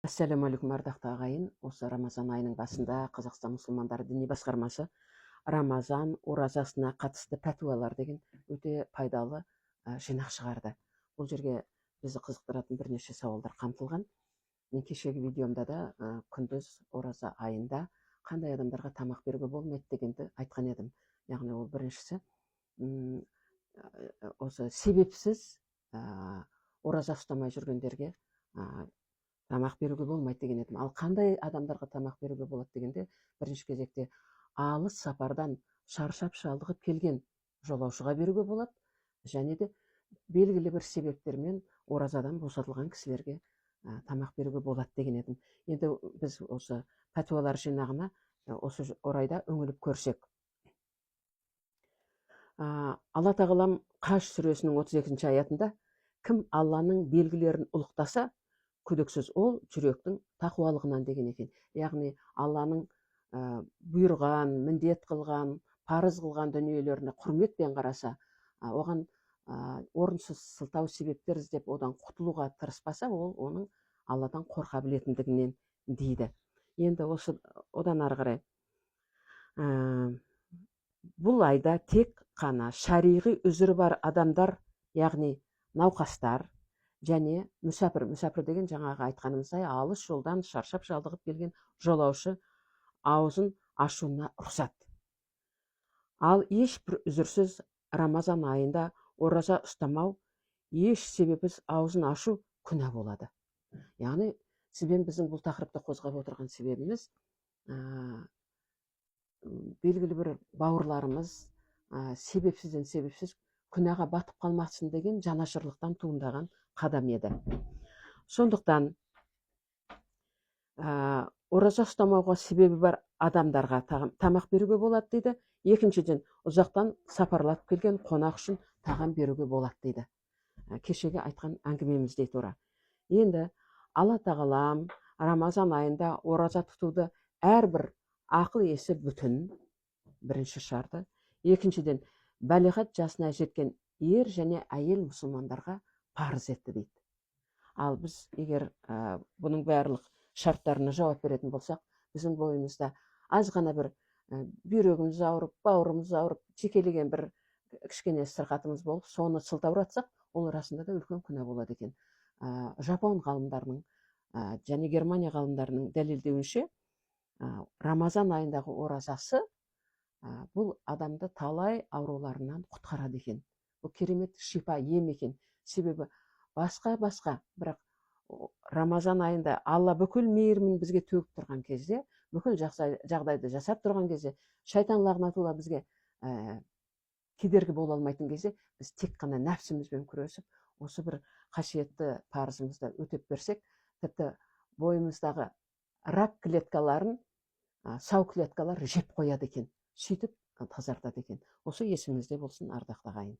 Ассаляму алейкум, ардақты ағайын. Осы Рамазан айының басында Қазақстан мұсылмандары діни басқармасы Рамазан оразасына қатысты пәтуалар деген өте пайдалы жинақ шығарды. Бұл жерге бізді қызықтыратын бірнеше сауалдар қамтылған. Мен кешегі видеомда да күндіз ораза айында қандай адамдарға тамақ беруге болмайды дегенді айтқан едім. Яғни ол біріншісі осы себепсіз ораза ұстамай жүргендерге тамақ беруге болмайды деген едім. Ал қандай адамдарға тамақ беруге болады дегенде, бірінші кезекте алыс сапардан шаршап шалдығып келген жолаушыға беруге болады, және де белгілі бір себептермен оразадан босатылған кісілерге тамақ беруге болады деген едім. Енді біз осы пәтуалар жинағына осы орайда үңіліп көрсек. Алла тағалам Қаш сүресінің 32-ші аятында кім Алланың белгілерін ұлықтаса, күдіксіз ол жүректің тақуалығынан деген екен. Яғни Алланың бұйырған, міндет қылған, парыз қылған дүниелеріне құрметпен қараса, оған орынсыз сылтау себептер іздеп одан құтылуға тырыспаса, ол оның Алладан қорқа білетіндігінен дейді. Енді осы одан ары қарай бұл айда тек қана шариғи үзірі бар адамдар, яғни науқастар және мүсәпір деген жаңағы айтқанымыздай алыс жолдан шаршап шалдығып келген жолаушы аузын ашуына рұқсат. Ал ешбір үзірсіз Рамазан айында ораза ұстамау, еш себепсіз аузын ашу күнә болады. Яғни сізбен біздің бұл тақырыпты қозғап отырған себебіміз белгілі бір бауырларымыз себепсіз күнәға батып қалмасын деген жанашырлықтан туындаған қадам еді. Сондықтан ораза ұстамауға себебі бар адамдарға тамақ беруге болады дейді. Екіншіден, ұзақтан сапарлап келген қонақ үшін тағам беруге болады дейді. Кешегі айтқан әңгімеміздей тура. Енді Алла тағалам Рамазан айында ораза тұтуды әрбір ақыл есі бүтін, бірінші шарты. Екіншіден, бәлиғат жасына жеткен ер және әйел мұсылмандарға парыз етті дейді. Ал біз егер бұның барлық шарттарына жауап беретін болсақ, біздің бойымызда аз ғана бір бүйрегіміз ауырып, бауырымыз ауырып, жекелеген бір кішкене сырқатымыз болып, соны сылтауратсақ, ол расында да үлкен күнә болады екен. Жапон ғалымдарының және Германия ғалымдарының дәлелдеуінше, Рамазан айындағы оразасы бұл адамды талай ауруларынан құтқарады екен. Бұл керемет шипа, ем екен. Себебі басқа, бірақ Рамазан айында Алла бүкіл мейірімін бізге төгіп тұрған кезде, бүкіл жағдайды жасап тұрған кезде, шайтан лағнатулла бізге кедергі бола алмайтын кезде, біз тек қана нәпсімізбен күресіп, осы бір қасиетті парызымызды өтеп берсек, тіпті бойымыздағы рак клеткаларын сау клеткалар жеп қояды екен, сөйтіп тазартады екен. Осы есіңізде болсын, ардақты ағайын.